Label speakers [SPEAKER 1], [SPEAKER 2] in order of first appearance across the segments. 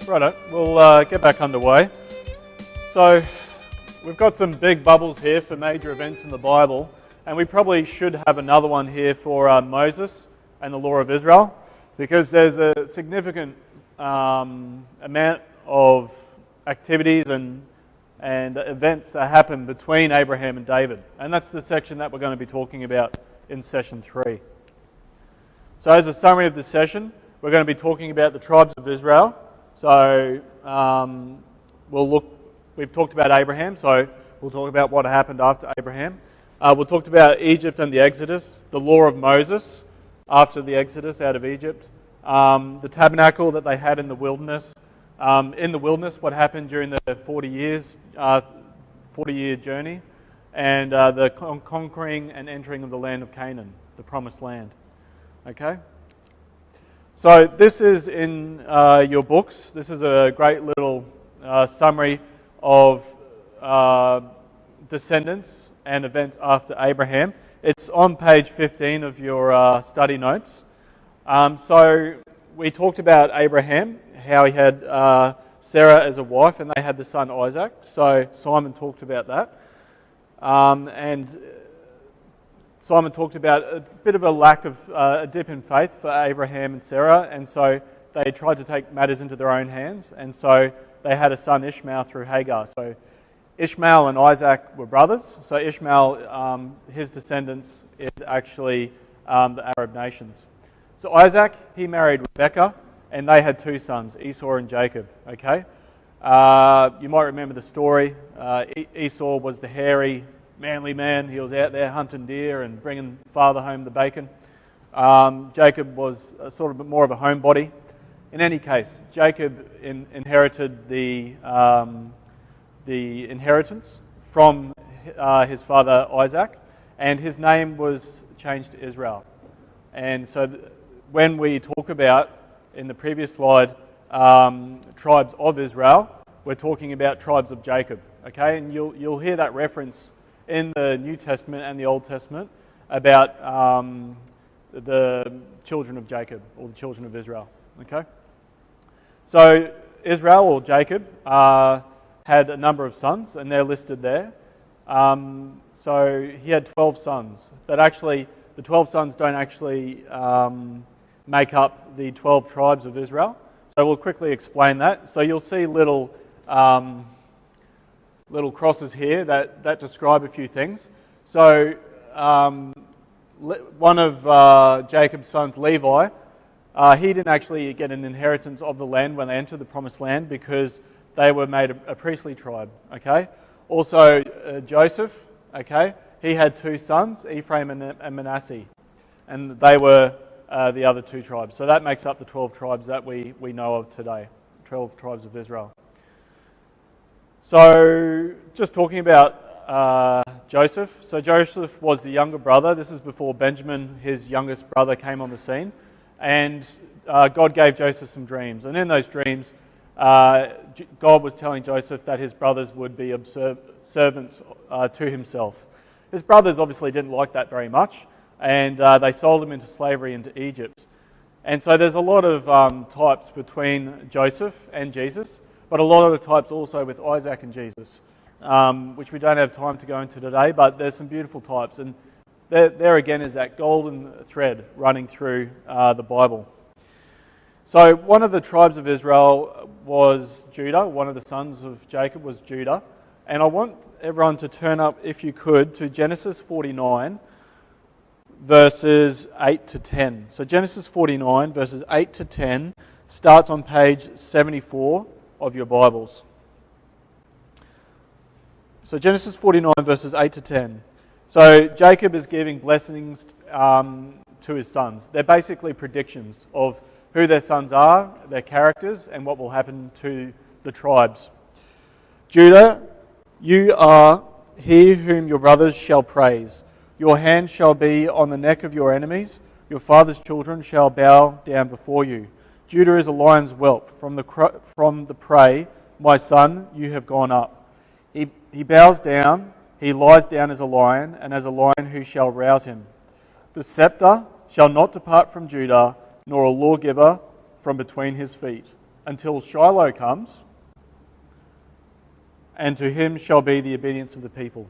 [SPEAKER 1] Righto, we'll get back underway. So, we've got some big bubbles here for major events in the Bible, and we probably should have another one here for Moses and the law of Israel, because there's a significant amount of activities and events that happen between Abraham and David. And that's the section that we're going to be talking about in session 3. So as a summary of this session, we're going to be talking about the tribes of Israel. So we've talked about Abraham, so we'll talk about what happened after Abraham. We'll talk about Egypt and the Exodus, the law of Moses after the Exodus out of Egypt, the tabernacle that they had in the wilderness. What happened during the 40-year journey, and the conquering and entering of the land of Canaan, the promised land. Okay? So this is in your books. This is a great little summary of descendants and events after Abraham. It's on page 15 of your study notes. So we talked about Abraham, how he had Sarah as a wife, and they had the son Isaac. So Simon talked about that. And Simon talked about a bit of a lack of a dip in faith for Abraham and Sarah, and so they tried to take matters into their own hands, and so they had a son Ishmael through Hagar. So Ishmael and Isaac were brothers. So Ishmael, his descendants, is actually the Arab nations. So Isaac, he married Rebekah, and they had 2 sons, Esau and Jacob. Okay, you might remember the story. Esau was the hairy, manly man. He was out there hunting deer and bringing father home the bacon. Jacob was sort of more of a homebody. In any case, Jacob inherited the inheritance from his father Isaac, and his name was changed to Israel. And so when we talk about, in the previous slide, tribes of Israel, we're talking about tribes of Jacob. Okay, and you'll hear that reference in the New Testament and the Old Testament about the children of Jacob, or the children of Israel. Okay, so Israel, or Jacob, had a number of sons, and they're listed there. So he had 12 sons, but actually the 12 sons don't actually make up the 12 tribes of Israel. So we'll quickly explain that. So you'll see little crosses here that describe a few things. So one of Jacob's sons, Levi, he didn't actually get an inheritance of the land when they entered the promised land, because they were made a priestly tribe. Okay. Also Joseph, okay, he had 2 sons, Ephraim and Manasseh, and they were the other 2 tribes. So that makes up the 12 tribes that we know of today, 12 tribes of Israel. So just talking about Joseph. So Joseph was the younger brother. This is before Benjamin, his youngest brother, came on the scene. And God gave Joseph some dreams. And in those dreams, God was telling Joseph that his brothers would be servants to himself. His brothers obviously didn't like that very much, and they sold him into slavery into Egypt. And so there's a lot of types between Joseph and Jesus, but a lot of the types also with Isaac and Jesus, which we don't have time to go into today, but there's some beautiful types. And there again is that golden thread running through the Bible. So one of the tribes of Israel was Judah. One of the sons of Jacob was Judah. And I want everyone to turn up, if you could, to Genesis 49, verses 8 to 10. So Genesis 49, verses 8 to 10, starts on page 74 of your Bibles. So Genesis 49, verses 8 to 10. So Jacob is giving blessings to his sons. They're basically predictions of who their sons are, their characters, and what will happen to the tribes. Judah, you are he whom your brothers shall praise. Your hand shall be on the neck of your enemies. Your father's children shall bow down before you. Judah is a lion's whelp. From the prey, my son, you have gone up. He bows down, he lies down as a lion, and as a lion who shall rouse him. The scepter shall not depart from Judah, nor a lawgiver from between his feet, until Shiloh comes, and to him shall be the obedience of the people.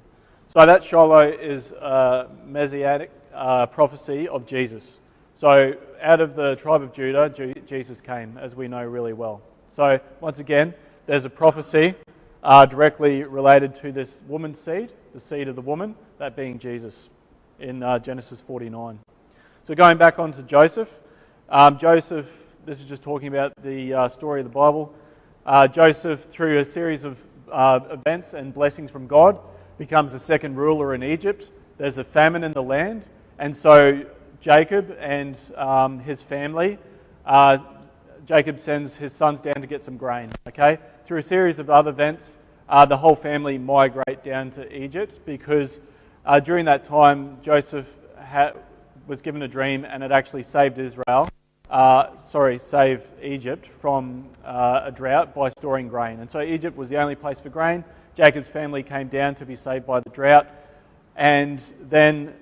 [SPEAKER 1] So that Shiloh is a messianic prophecy of Jesus. So out of the tribe of Judah, Jesus came, as we know really well. So once again, there's a prophecy directly related to this woman's seed, the seed of the woman, that being Jesus, in Genesis 49. So going back on to Joseph. Joseph, this is just talking about the story of the Bible. Joseph, through a series of events and blessings from God, becomes the second ruler in Egypt. There's a famine in the land, and so Jacob and his family, Jacob sends his sons down to get some grain. Okay, through a series of other events, the whole family migrate down to Egypt because during that time Joseph was given a dream, and it actually saved saved Egypt from a drought by storing grain. And so Egypt was the only place for grain. Jacob's family came down to be saved by the drought, and then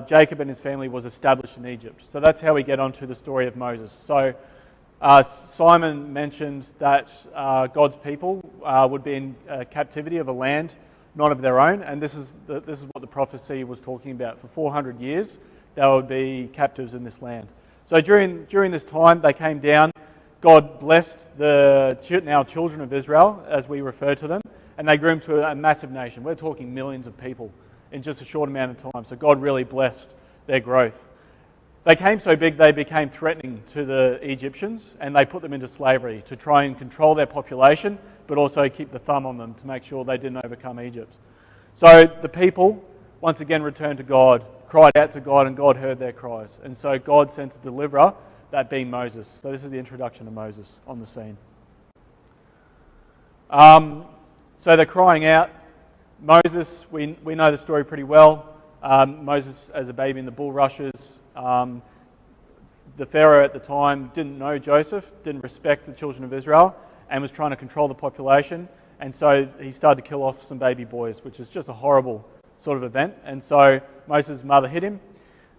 [SPEAKER 1] Jacob and his family was established in Egypt. So that's how we get onto the story of Moses. So Simon mentioned that God's people would be in captivity of a land not of their own, and this is what the prophecy was talking about. For 400 years, they would be captives in this land. So during this time, they came down. God blessed the now children of Israel, as we refer to them, and they grew into a massive nation. We're talking millions of people in just a short amount of time. So God really blessed their growth. They came so big they became threatening to the Egyptians, and they put them into slavery to try and control their population, but also keep the thumb on them to make sure they didn't overcome Egypt. So the people once again returned to God, cried out to God, and God heard their cries. And so God sent a deliverer, that being Moses. So this is the introduction of Moses on the scene. So they're crying out. Moses, we know the story pretty well. Moses as a baby in the bulrushes. The Pharaoh at the time didn't know Joseph, didn't respect the children of Israel, and was trying to control the population. And so he started to kill off some baby boys, which is just a horrible sort of event. And so Moses' mother hid him.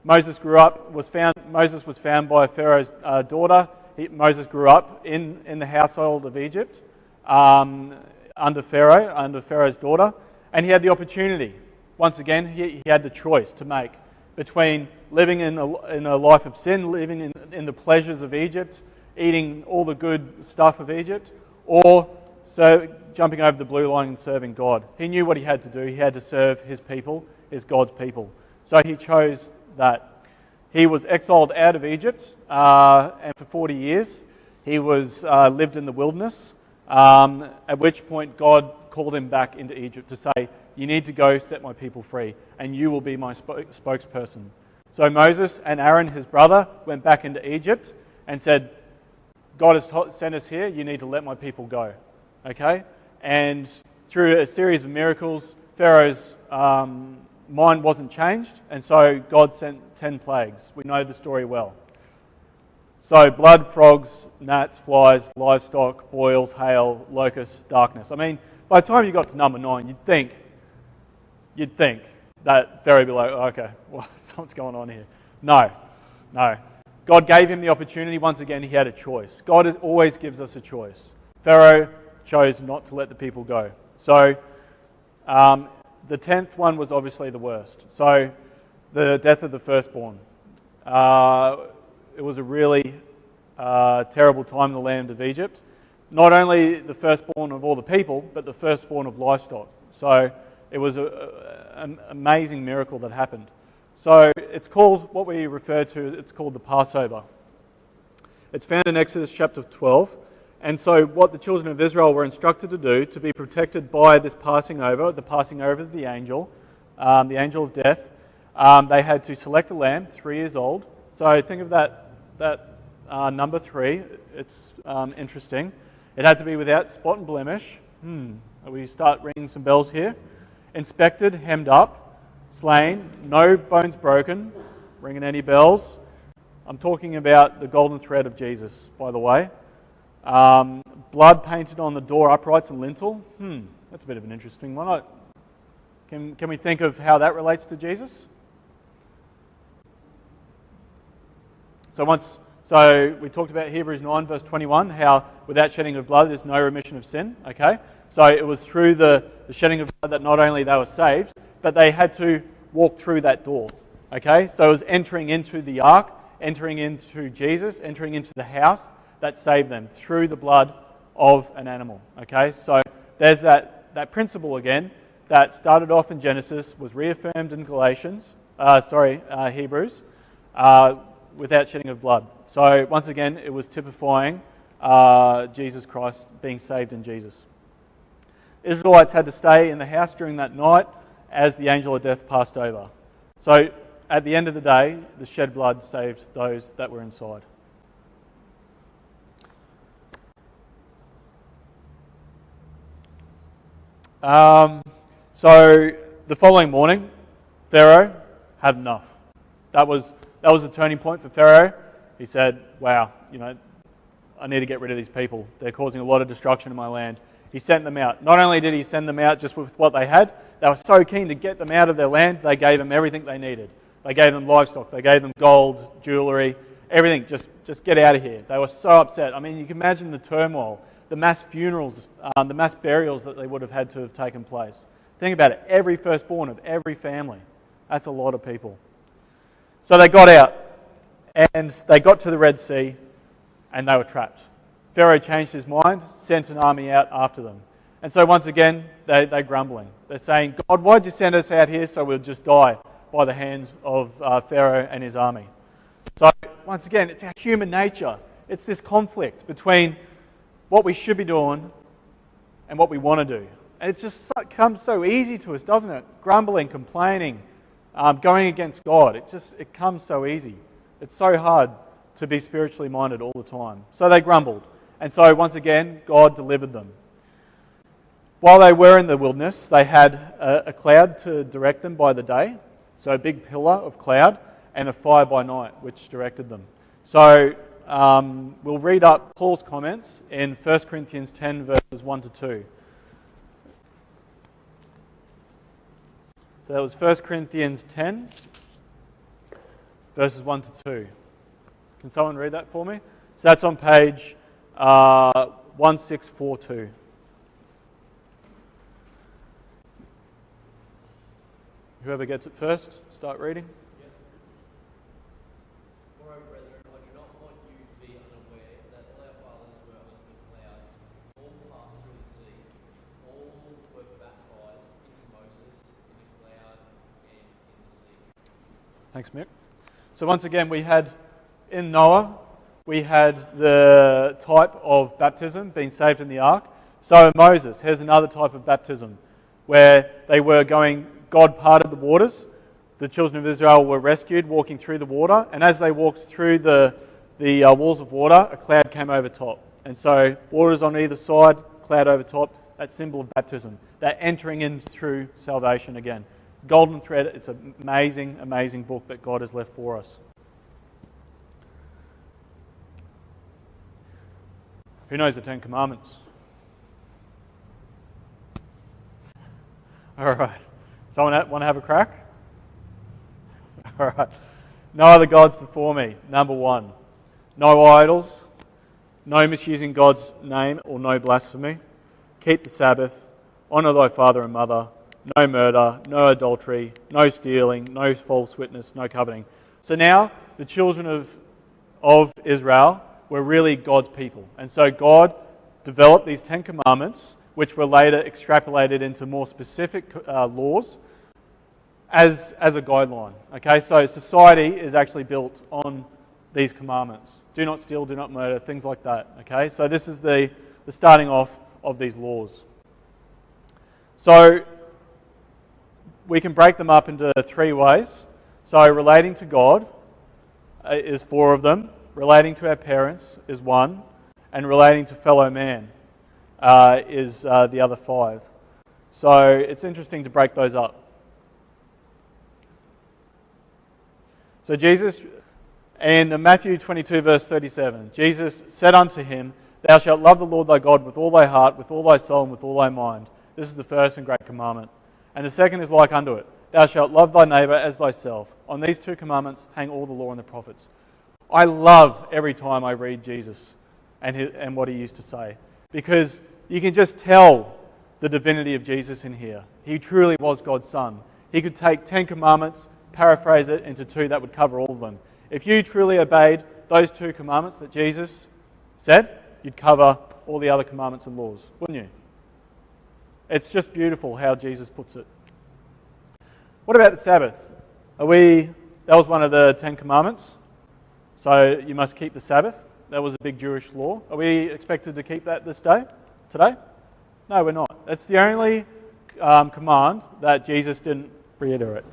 [SPEAKER 1] Moses was found by Pharaoh's daughter. Moses grew up in the household of Egypt under Pharaoh's daughter, and he had the opportunity. Once again, he had the choice to make between living in a life of sin, living in the pleasures of Egypt, eating all the good stuff of Egypt, or jumping over the blue line and serving God. He knew what he had to do. He had to serve his people, God's people. So he chose that. He was exiled out of Egypt, and for 40 years he was lived in the wilderness, at which point God called him back into Egypt to say, you need to go set my people free, and you will be my spokesperson. So Moses and Aaron, his brother, went back into Egypt and said, God has sent us here, you need to let my people go. Okay? And through a series of miracles, Pharaoh's mind wasn't changed, and so God sent 10 plagues. We know the story well. So blood, frogs, gnats, flies, livestock, boils, hail, locusts, darkness. I mean, by the time you got to number 9, you'd think that Pharaoh would be like, okay, well, something's going on here. No. God gave him the opportunity. Once again, he had a choice. God always gives us a choice. Pharaoh chose not to let the people go. So the 10th one was obviously the worst. So the death of the firstborn. It was a really terrible time in the land of Egypt. Not only the firstborn of all the people, but the firstborn of livestock. So it was an amazing miracle that happened. So it's called, what we refer to, it's called the Passover. It's found in Exodus chapter 12. And so what the children of Israel were instructed to do to be protected by this passing over of the angel of death, they had to select a lamb 3 years old. So think of that number 3. It's interesting. It had to be without spot and blemish. We start ringing some bells here. Inspected, hemmed up, slain, no bones broken. Ringing any bells? I'm talking about the golden thread of Jesus, by the way. Blood painted on the door uprights and lintel. That's a bit of an interesting one. Can we think of how that relates to Jesus? So once So we talked about Hebrews 9 verse 21, how without shedding of blood there's no remission of sin. Okay, so it was through the shedding of blood that not only they were saved, but they had to walk through that door. Okay, so it was entering into the ark, entering into Jesus, entering into the house that saved them through the blood of an animal. Okay, so there's that principle again that started off in Genesis, was reaffirmed in Hebrews, without shedding of blood. So once again, it was typifying Jesus Christ, being saved in Jesus. Israelites had to stay in the house during that night as the angel of death passed over. So at the end of the day, the shed blood saved those that were inside. So the following morning, Pharaoh had enough. That was the turning point for Pharaoh. He said, wow, I need to get rid of these people. They're causing a lot of destruction in my land. He sent them out. Not only did he send them out just with what they had, they were so keen to get them out of their land, they gave them everything they needed. They gave them livestock, they gave them gold, jewellery, everything. Just get out of here. They were so upset. I mean, you can imagine the turmoil, the mass funerals, the mass burials that they would have had to have taken place. Think about it, every firstborn of every family. That's a lot of people. So they got out, and they got to the Red Sea, and they were trapped. Pharaoh changed his mind, sent an army out after them. And so once again, they're grumbling. They're saying, God, why'd you send us out here so we'll just die by the hands of Pharaoh and his army? So once again, it's our human nature. It's this conflict between what we should be doing and what we want to do. And it just comes so easy to us, doesn't it? Grumbling, complaining, going against God. It comes so easy. It's so hard to be spiritually minded all the time. So they grumbled. And so once again, God delivered them. While they were in the wilderness, they had a cloud to direct them by the day. So a big pillar of cloud and a fire by night, which directed them. So we'll read up Paul's comments in 1 Corinthians 10 verses 1 to 2. So that was 1 Corinthians 10 verses 1 to 2. Can someone read that for me? So that's on page 1642. Whoever gets it first, start reading.
[SPEAKER 2] Moreover, brethren, I do not want you to be unaware that all our fathers were under the cloud, all passed through the sea, all were baptized into Moses in the cloud and in the sea.
[SPEAKER 1] Thanks, Mick. So once again, we had in Noah, we had the type of baptism, being saved in the ark. So Moses, here's another type of baptism, where they were going, God parted the waters, the children of Israel were rescued, walking through the water, and as they walked through the walls of water, a cloud came over top. And so waters on either side, cloud over top, that symbol of baptism. They're entering in through salvation again. Golden thread, it's an amazing, amazing book that God has left for us. Who knows the Ten Commandments? All right. Someone want to have a crack? All right. No other gods before me. Number 1. No idols. No misusing God's name or no blasphemy. Keep the Sabbath. Honour thy father and mother. No murder. No adultery. No stealing. No false witness. No coveting. So now the children of Israel were really God's people. And so God developed these 10 commandments, which were later extrapolated into more specific laws as a guideline. Okay, so society is actually built on these commandments. Do not steal, do not murder, things like that. Okay, so this is the starting off of these laws. So we can break them up into 3 ways. So relating to God is 4 of them. Relating to our parents is 1, and relating to fellow man is the other 5. So it's interesting to break those up. So Jesus, in Matthew 22 verse 37, Jesus said unto him, Thou shalt love the Lord thy God with all thy heart, with all thy soul, and with all thy mind. This is the first and great commandment. And the second is like unto it. Thou shalt love thy neighbour as thyself. On these 2 commandments hang all the law and the prophets. I love every time I read Jesus and what he used to say, because you can just tell the divinity of Jesus in here. He truly was God's Son. He could take 10 commandments, paraphrase it into 2 that would cover all of them. If you truly obeyed those 2 commandments that Jesus said, you'd cover all the other commandments and laws, wouldn't you? It's just beautiful how Jesus puts it. What about the Sabbath? That was one of the 10 commandments. So you must keep the Sabbath. That was a big Jewish law. Are we expected to keep that today? No, we're not. It's the only command that Jesus didn't reiterate.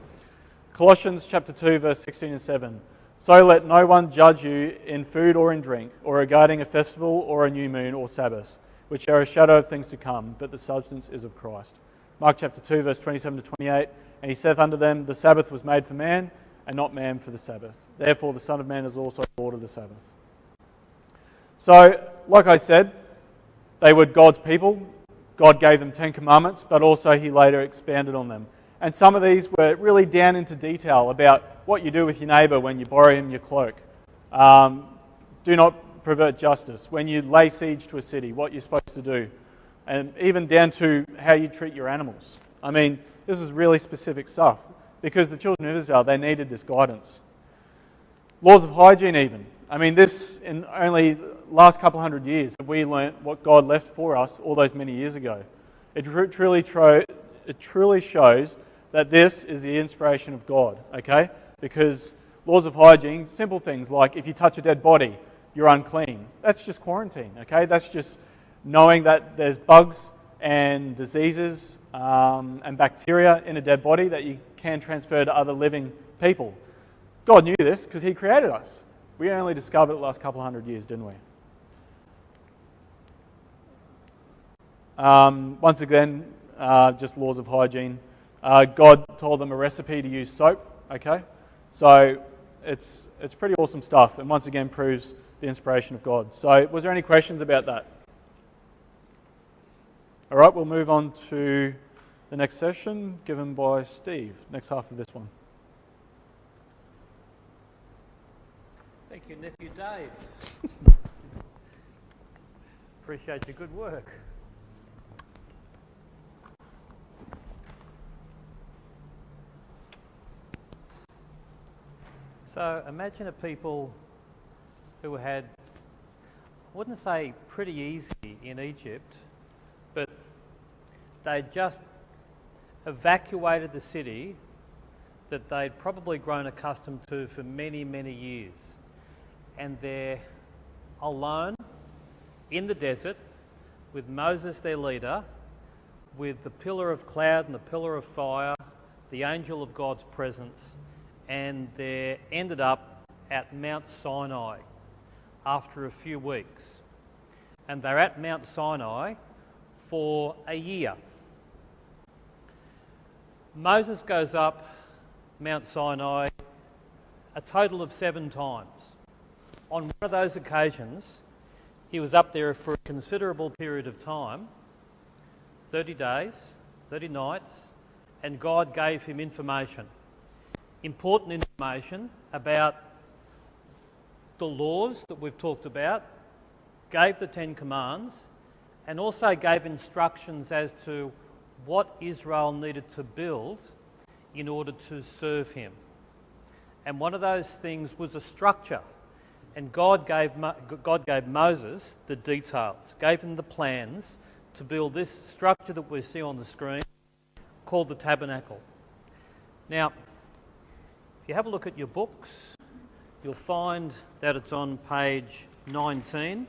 [SPEAKER 1] Colossians chapter 2, verse 16 and 7. So let no one judge you in food or in drink, or regarding a festival or a new moon or Sabbath, which are a shadow of things to come, but the substance is of Christ. Mark chapter 2, verse 27 to 28. And he saith unto them, the Sabbath was made for man, and not man for the Sabbath. Therefore the Son of Man is also Lord of the Sabbath. So, like I said, they were God's people. God gave them 10 commandments, but also he later expanded on them. And some of these were really down into detail about what you do with your neighbour when you borrow him your cloak. Do not pervert justice. When you lay siege to a city, what you're supposed to do. And even down to how you treat your animals. I mean, this is really specific stuff, because the children of Israel, they needed this guidance. Laws of hygiene even. I mean, this, in only last couple hundred years, have we learnt what God left for us all those many years ago. It truly shows that this is the inspiration of God, okay? Because laws of hygiene, simple things like if you touch a dead body, you're unclean. That's just quarantine, okay? That's just knowing that there's bugs and diseases and bacteria in a dead body that you can transfer to other living people. God knew this because he created us. We only discovered it the last couple hundred years, didn't we? Once again, just laws of hygiene. God told them a recipe to use soap, okay? So it's pretty awesome stuff, and once again proves the inspiration of God. So was there any questions about that? All right, we'll move on to the next session given by Steve, next half of this one.
[SPEAKER 3] Thank you, Nephew Dave. Appreciate your good work. So imagine a people who had, I wouldn't say pretty easy in Egypt, but they'd just evacuated the city that they'd probably grown accustomed to for many, many years. And they're alone in the desert with Moses, their leader, with the pillar of cloud and the pillar of fire, the angel of God's presence, and they ended up at Mount Sinai after a few weeks. And they're at Mount Sinai for a year. Moses goes up Mount Sinai a total of 7 times. On one of those occasions, he was up there for a considerable period of time, 30 days, 30 nights, and God gave him information, important information about the laws that we've talked about, gave the 10 commands, and also gave instructions as to what Israel needed to build in order to serve him. And one of those things was a structure. And God gave Moses the details, gave him the plans to build this structure that we see on the screen called the tabernacle. Now, if you have a look at your books, you'll find that it's on page 19.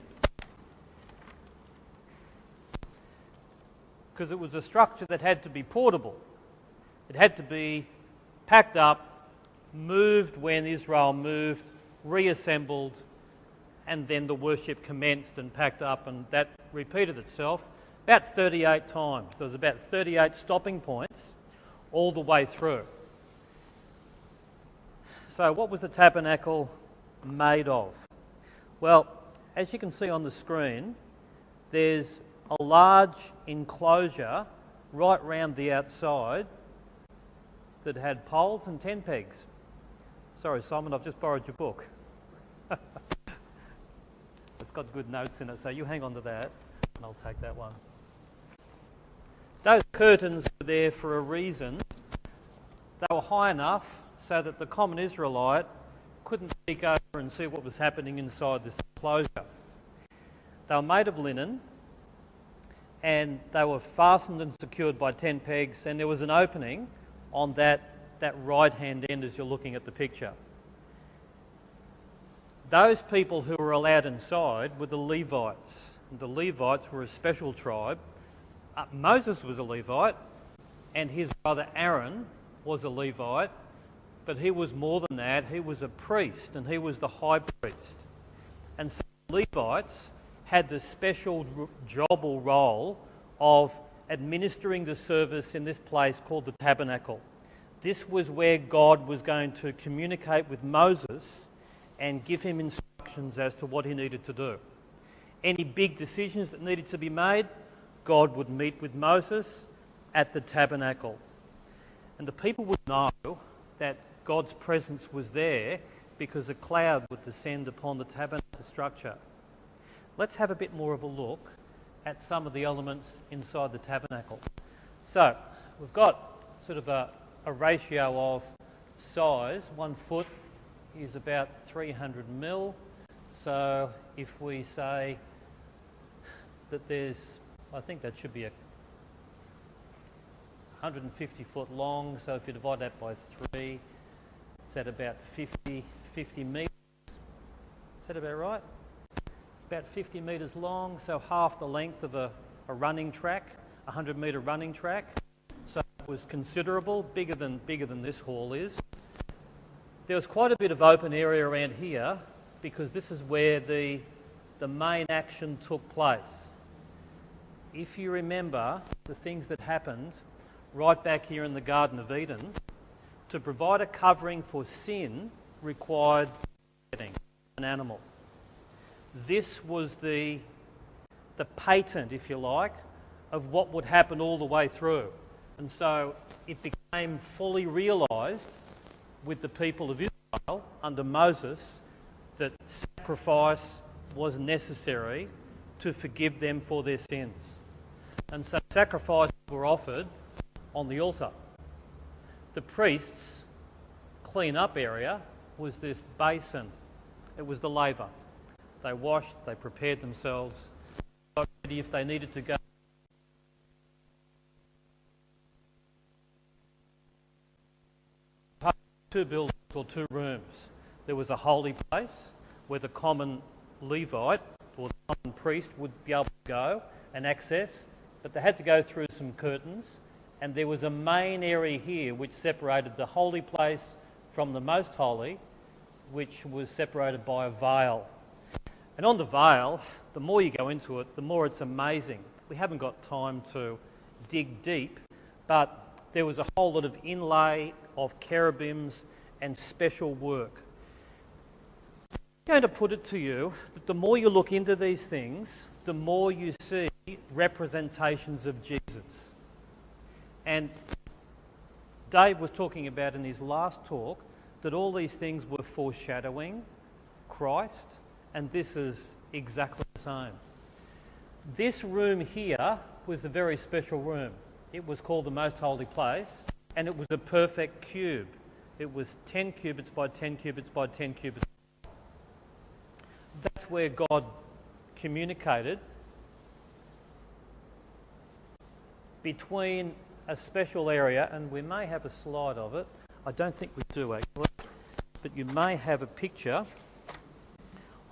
[SPEAKER 3] Because it was a structure that had to be portable. It had to be packed up, moved when Israel moved, reassembled, and then the worship commenced and packed up, and that repeated itself about 38 times. There was about 38 stopping points all the way through. So what was the tabernacle made of? Well, as you can see on the screen, there's a large enclosure right round the outside that had poles and tent pegs. Sorry, Simon, I've just borrowed your book. It's got good notes in it, so you hang on to that, and I'll take that one. Those curtains were there for a reason. They were high enough so that the common Israelite couldn't peek over and see what was happening inside this enclosure. They were made of linen, and they were fastened and secured by 10 pegs, and there was an opening on that right-hand end as you're looking at the picture. Those people who were allowed inside were the Levites. The Levites were a special tribe. Moses was a Levite, and his brother Aaron was a Levite, but he was more than that. He was a priest, and he was the high priest. And so the Levites had the special job or role of administering the service in this place called the tabernacle. This was where God was going to communicate with Moses and give him instructions as to what he needed to do. Any big decisions that needed to be made, God would meet with Moses at the tabernacle. And the people would know that God's presence was there because a cloud would descend upon the tabernacle structure. Let's have a bit more of a look at some of the elements inside the tabernacle. So, we've got sort of a ratio of size. 1 foot is about 300 mil. So, if we say that there's, I think that should be 150 foot long, so if you divide that by 3, it's at about 50 metres. Is that about right? About 50 metres long, so half the length of a running track, a 100-metre running track. So it was considerable, bigger than this hall is. There was quite a bit of open area around here because this is where the main action took place. If you remember the things that happened right back here in the Garden of Eden, to provide a covering for sin required an animal. This was the patent, if you like, of what would happen all the way through. And so it became fully realised with the people of Israel under Moses that sacrifice was necessary to forgive them for their sins. And so sacrifices were offered on the altar. The priests' clean-up area was this basin. It was the laver. They washed, they prepared themselves, got ready if they needed to go. Two buildings or 2 rooms. There was a holy place where the common Levite or the common priest would be able to go and access, but they had to go through some curtains, and there was a main area here which separated the holy place from the most holy, which was separated by a veil. And on the veil, the more you go into it, the more it's amazing. We haven't got time to dig deep, but there was a whole lot of inlay of cherubims and special work. I'm going to put it to you that the more you look into these things, the more you see representations of Jesus. And Dave was talking about in his last talk that all these things were foreshadowing Christ, and this is exactly the same. This room here was a very special room. It was called the Most Holy Place, and it was a perfect cube. It was 10 cubits by 10 cubits by 10 cubits. That's where God communicated between a special area, and we may have a slide of it. I don't think we do actually, but you may have a picture.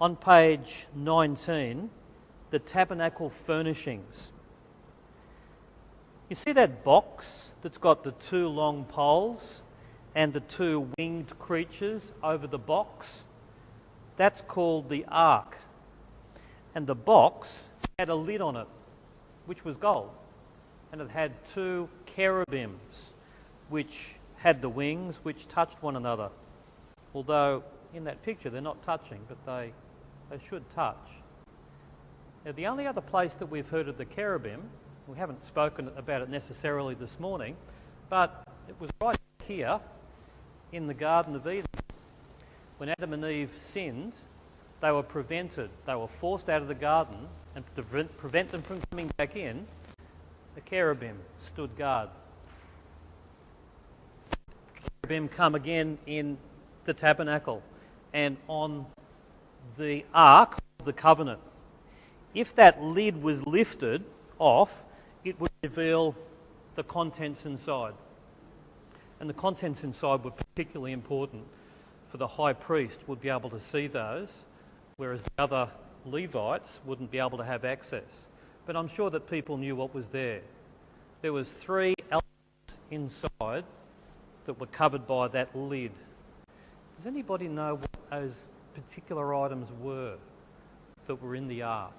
[SPEAKER 3] On page 19, the tabernacle furnishings. You see that box that's got the 2 long poles and the 2 winged creatures over the box? That's called the ark. And the box had a lid on it, which was gold. And it had 2 cherubims, which had the wings, which touched one another. Although in that picture they're not touching, but they should touch. Now, the only other place that we've heard of the cherubim, we haven't spoken about it necessarily this morning, but it was right here in the Garden of Eden. When Adam and Eve sinned, they were prevented, they were forced out of the garden, and to prevent them from coming back in, the cherubim stood guard. The cherubim come again in the tabernacle and on the Ark of the Covenant. If that lid was lifted off, it would reveal the contents inside. And the contents inside were particularly important, for the high priest would be able to see those, whereas the other Levites wouldn't be able to have access. But I'm sure that people knew what was there. There was 3 elements inside that were covered by that lid. Does anybody know what those particular items were that were in the ark?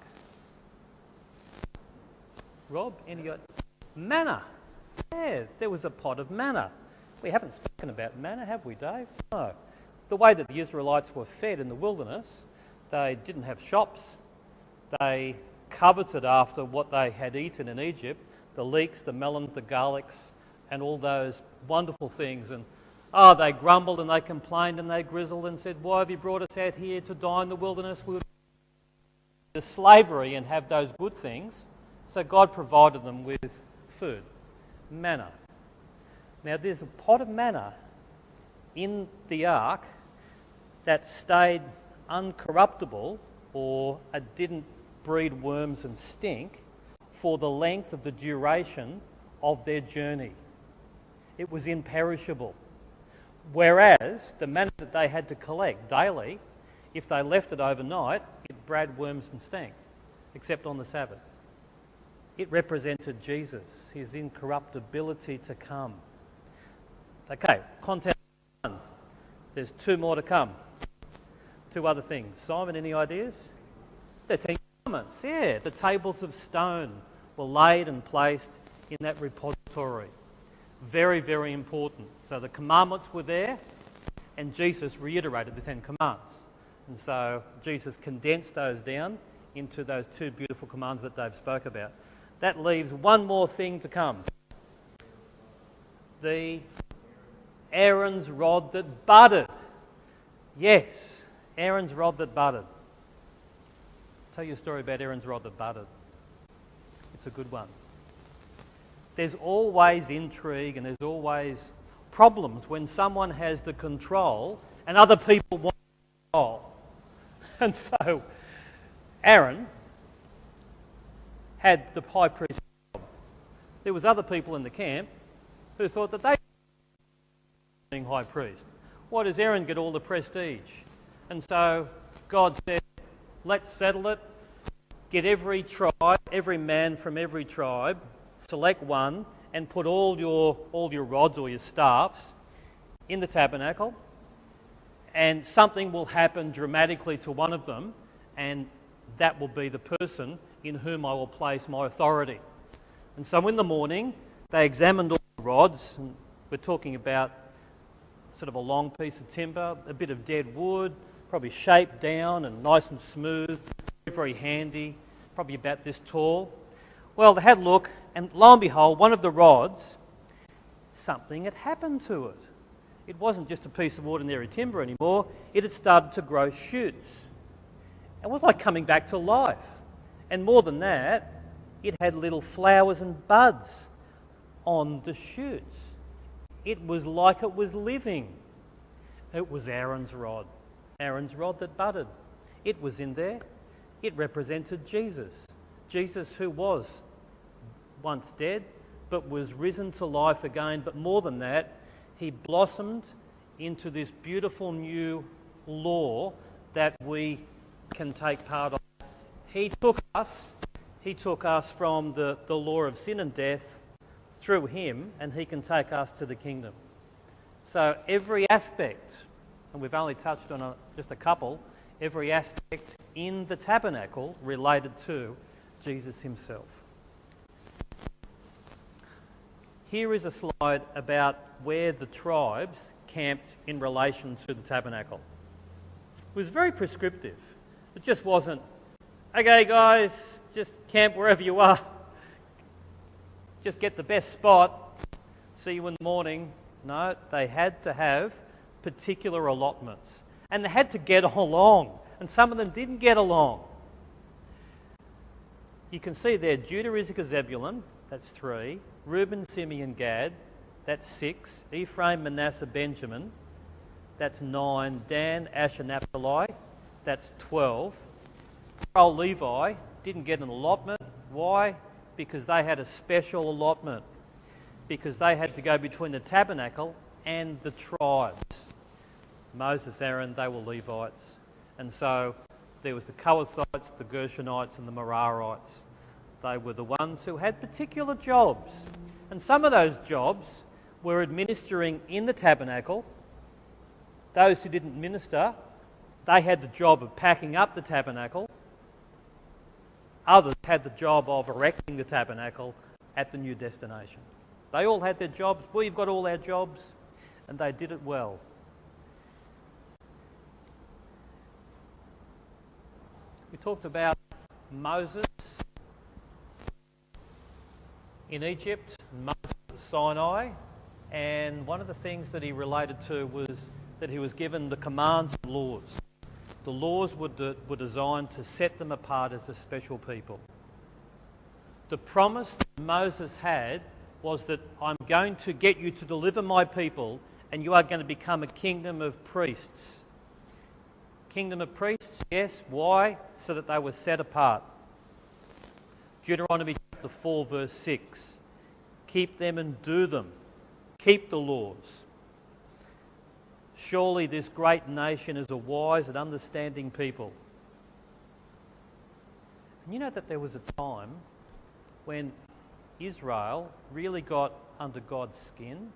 [SPEAKER 3] Rob, any idea? Manna. Yeah, there was a pot of manna. We haven't spoken about manna, have we, Dave? No. The way that the Israelites were fed in the wilderness, they didn't have shops. They coveted after what they had eaten in Egypt, the leeks, the melons, the garlics, and all those wonderful things. And they grumbled and they complained and they grizzled and said, why have you brought us out here to die in the wilderness? We would go to slavery and have those good things. So God provided them with food, manna. Now there's a pot of manna in the ark that stayed uncorruptible, or it didn't breed worms and stink, for the length of the duration of their journey. It was imperishable. Whereas the manna that they had to collect daily, if they left it overnight, it bred worms and stank, except on the Sabbath. It represented Jesus, his incorruptibility to come. Okay, content 1. There's 2 more to come. 2 other things. Simon, any ideas? The 10 Commandments. Yeah, the tables of stone were laid and placed in that repository. Very, very important. So the commandments were there, and Jesus reiterated the 10 commands. And so Jesus condensed those down into those 2 beautiful commands that Dave spoke about. That leaves one more thing to come. The Aaron's rod that budded. Yes, Aaron's rod that budded. I'll tell you a story about Aaron's rod that budded. It's a good one. There's always intrigue and there's always problems when someone has the control and other people want control. And so Aaron had the high priest's job. There was other people in the camp who thought that they were being high priest. Why does Aaron get all the prestige? And so God said, let's settle it. Get every tribe, every man from every tribe, select one, and put all your rods or your staffs in the tabernacle, and something will happen dramatically to one of them, and that will be the person in whom I will place my authority. And so in the morning, they examined all the rods, and we're talking about sort of a long piece of timber, a bit of dead wood, probably shaped down and nice and smooth, very handy, probably about this tall. Well, they had a look, and lo and behold, one of the rods, something had happened to it. It wasn't just a piece of ordinary timber anymore, it had started to grow shoots. It was like coming back to life. And more than that, it had little flowers and buds on the shoots. It was like it was living. It was Aaron's rod that budded. It was in there. It represented Jesus. Jesus who was once dead, but was risen to life again. But more than that, he blossomed into this beautiful new law that we can take part of. He took us from the law of sin and death through him, and he can take us to the kingdom. So every aspect, and we've only touched on just a couple, every aspect in the tabernacle related to Jesus himself. Here is a slide about where the tribes camped in relation to the tabernacle. It was very prescriptive. It just wasn't, okay guys, just camp wherever you are. Just get the best spot. See you in the morning. No, they had to have particular allotments. And they had to get along. and some of them didn't get along. You can see there Judah, Issachar, Zebulun, that's 3. Reuben, Simeon, Gad, that's 6. Ephraim, Manasseh, Benjamin, that's 9. Dan, Asher, Naphtali, that's 12. Old Levi didn't get an allotment. Why? Because they had a special allotment. Because they had to go between the tabernacle and the tribes. Moses, Aaron, they were Levites. And so there was the Kohathites, the Gershonites and the Merarites. They were the ones who had particular jobs. And some of those jobs were administering in the tabernacle. Those who didn't minister, they had the job of packing up the tabernacle. Others had the job of erecting the tabernacle at the new destination. They all had their jobs. We've got all our jobs, and they did it well. We talked about Moses in Egypt, Moses at Sinai, and one of the things that he related to was that he was given the commands and laws. The laws were designed to set them apart as a special people. The promise that Moses had was that I'm going to get you to deliver my people and you are going to become a kingdom of priests. Kingdom of priests, yes. Why? So that they were set apart. Deuteronomy chapter 4 verse 6. Keep them and do them. Keep the laws. Surely this great nation is a wise and understanding people. And you know that there was a time when Israel really got under God's skin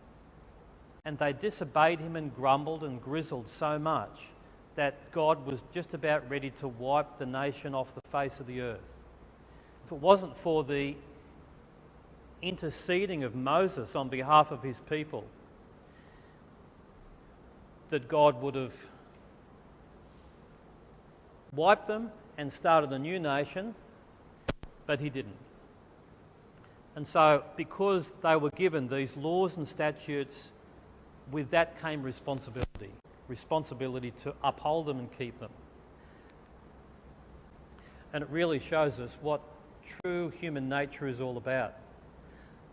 [SPEAKER 3] and they disobeyed him and grumbled and grizzled so much that God was just about ready to wipe the nation off the face of the earth. If it wasn't for the interceding of Moses on behalf of his people, that God would have wiped them and started a new nation, but he didn't. And so, because they were given these laws and statutes, with that came responsibility to uphold them and keep them. And it really shows us what true human nature is all about.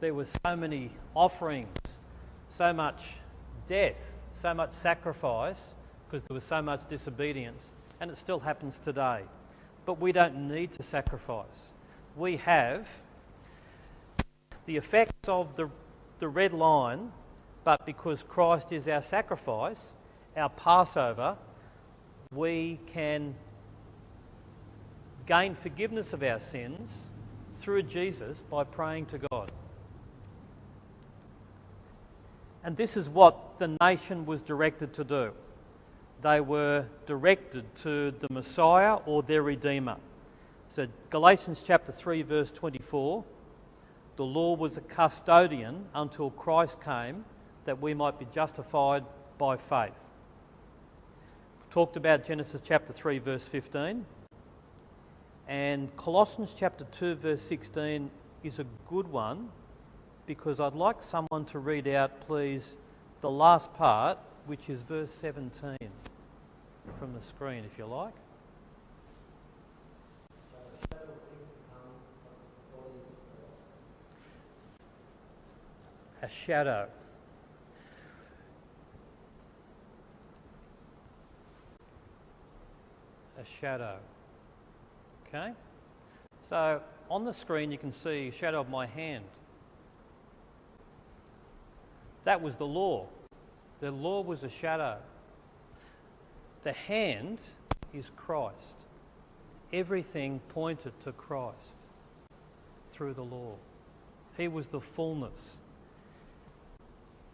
[SPEAKER 3] There were so many offerings, so much death, so much sacrifice, because there was so much disobedience, and it still happens today. But we don't need to sacrifice. We have the effects of the red line, but because Christ is our sacrifice, our Passover, we can gain forgiveness of our sins through Jesus by praying to God. And this is what the nation was directed to do. They were directed to the Messiah or their Redeemer. So Galatians chapter 3 verse 24, the law was a custodian until Christ came that we might be justified by faith. We talked about Genesis chapter 3 verse 15, and Colossians chapter 2 verse 16 is a good one, because I'd like someone to read out, please, the last part, which is verse 17 from the screen, if you like. A shadow. A shadow. Okay? So on the screen you can see a shadow of my hand. That was the law. The law was a shadow. The hand is Christ. Everything pointed to Christ through the law. He was the fullness.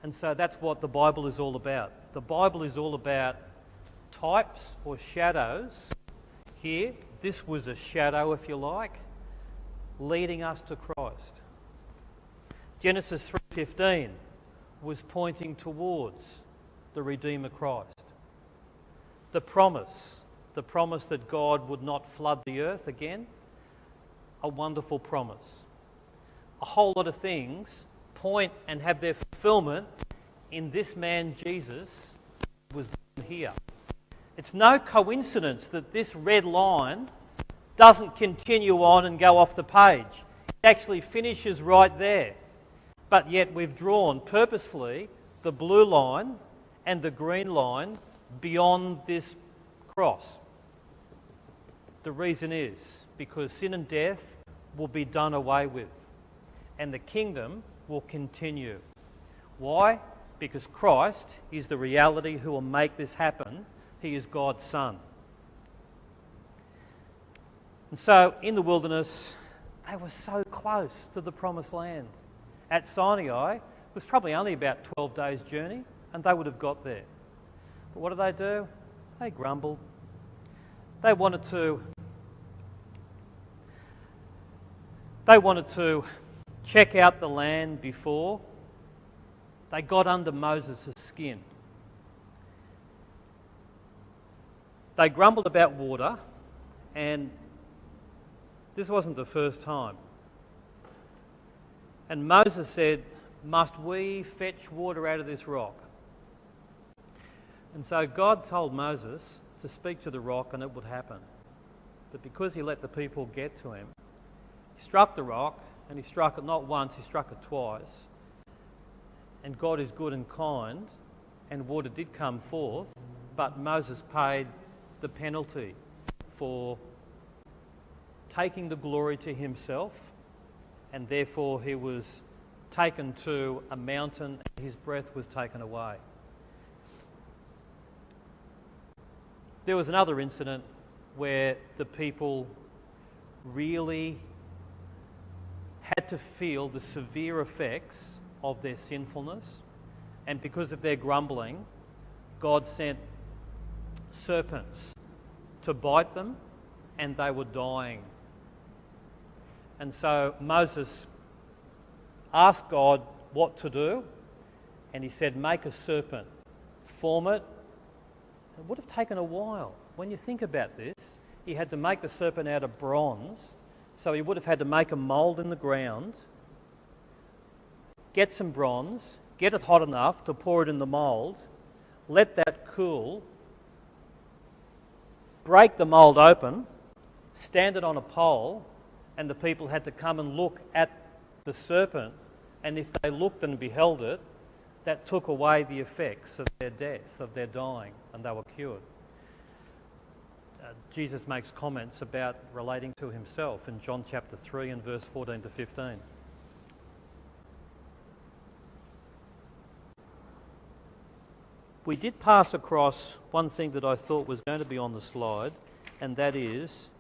[SPEAKER 3] And so that's what the Bible is all about. The Bible is all about types or shadows. Here, this was a shadow, if you like, leading us to Christ. Genesis 3:15 was pointing towards the Redeemer Christ. The promise that God would not flood the earth again, a wonderful promise. A whole lot of things point and have their fulfillment in this man Jesus who was born here. It's no coincidence that this red line doesn't continue on and go off the page. It actually finishes right there. But yet we've drawn purposefully the blue line and the green line beyond this cross. The reason is because sin and death will be done away with and the kingdom will continue. Why? Because Christ is the reality who will make this happen. He is God's Son. And so in the wilderness, they were so close to the promised land. At Sinai, it was probably only about 12 days' journey, and they would have got there. But what did? They grumbled. They wanted to check out the land before. They got under Moses' skin. They grumbled about water, and this wasn't the first time. And Moses said, "Must we fetch water out of this rock?" And so God told Moses to speak to the rock and it would happen. But because he let the people get to him, he struck the rock, and he struck it not once, he struck it twice. And God is good and kind, and water did come forth, but Moses paid the penalty for taking the glory to himself, and therefore he was taken to a mountain and his breath was taken away. There was another incident where the people really had to feel the severe effects of their sinfulness, and because of their grumbling, God sent serpents to bite them, and they were dying. And so Moses asked God what to do, and he said, "Make a serpent, form it." It would have taken a while. When you think about this, he had to make the serpent out of bronze, so he would have had to make a mould in the ground, get some bronze, get it hot enough to pour it in the mould, let that cool, break the mould open, stand it on a pole, and the people had to come and look at the serpent, and if they looked and beheld it, that took away the effects of their death, of their dying, and they were cured. Jesus makes comments about relating to himself in John chapter 3 and verse 14 to 15. We did pass across one thing that I thought was going to be on the slide, and that is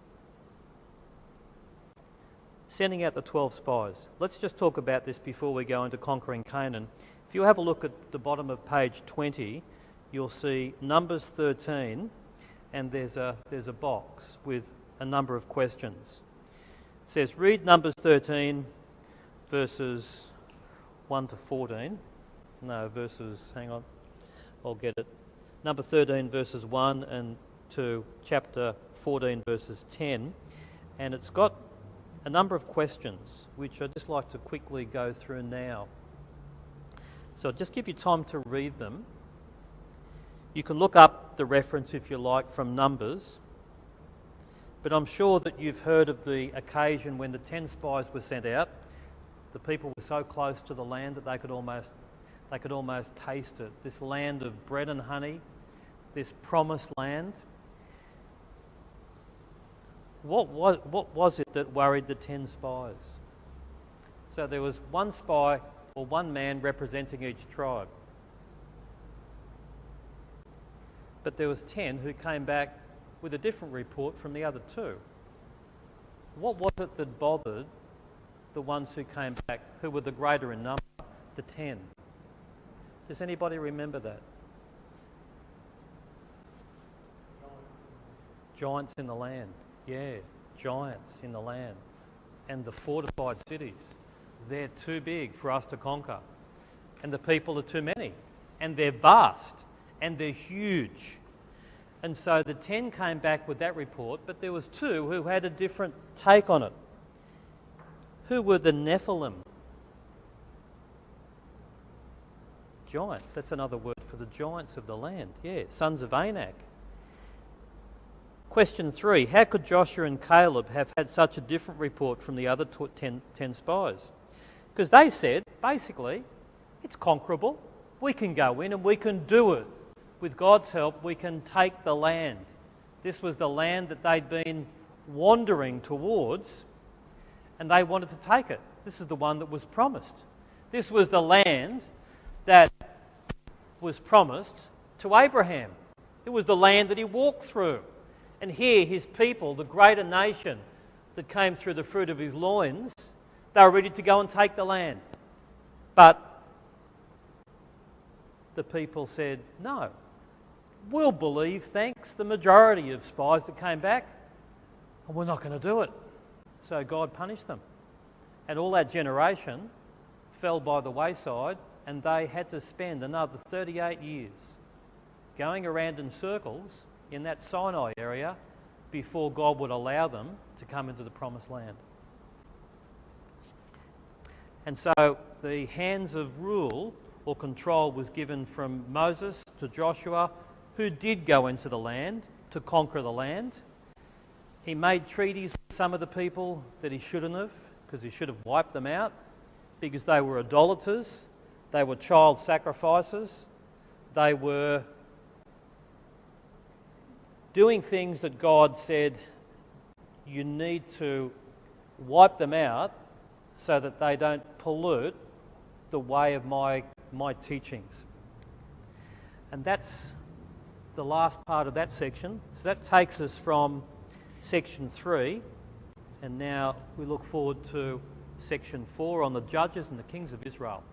[SPEAKER 3] sending out the 12 spies. Let's just talk about this before we go into conquering Canaan. If you have a look at the bottom of page 20, you'll see Numbers 13, and there's a box with a number of questions. It says, read Numbers 13, verses 1 to 14. No, hang on, I'll get it. Number 13, verses 1 and to chapter 14, verses 10. And it's got a number of questions, which I'd just like to quickly go through now. So I'll just give you time to read them. You can look up the reference, if you like, from Numbers. But I'm sure that you've heard of the occasion when the 10 spies were sent out. The people were so close to the land that they could almost taste it. This land of bread and honey, this promised land. What was it that worried the 10 spies? So there was one spy or one man representing each tribe. But there was 10 who came back with a different report from the other 2. What was it that bothered the ones who came back, who were the greater in number, the 10? Does anybody remember that? Giants in the land. Yeah, giants in the land. And the fortified cities. They're too big for us to conquer. And the people are too many. And they're vast. And they're huge. And so the 10 came back with that report, but there was 2 who had a different take on it. Who were the Nephilim? Giants. That's another word for the giants of the land. Yeah, sons of Anak. Question 3, how could Joshua and Caleb have had such a different report from the other 10 spies? Because they said, basically, it's conquerable. We can go in and we can do it. With God's help, we can take the land. This was the land that they'd been wandering towards, and they wanted to take it. This is the one that was promised. This was the land that was promised to Abraham. It was the land that he walked through. And here, his people, the greater nation that came through the fruit of his loins, they were ready to go and take the land. But the people said, no, we'll believe, thanks, the majority of spies that came back, and we're not going to do it. So God punished them. And all that generation fell by the wayside, and they had to spend another 38 years going around in circles in that Sinai area before God would allow them to come into the promised land. And so the hands of rule or control was given from Moses to Joshua, who did go into the land to conquer the land. He made treaties with some of the people that he shouldn't have, because he should have wiped them out, because they were idolaters, they were child sacrificers, they were doing things that God said you need to wipe them out so that they don't pollute the way of my teachings. And that's the last part of that section. So that takes us from section 3, and now we look forward to section 4 on the judges and the kings of Israel.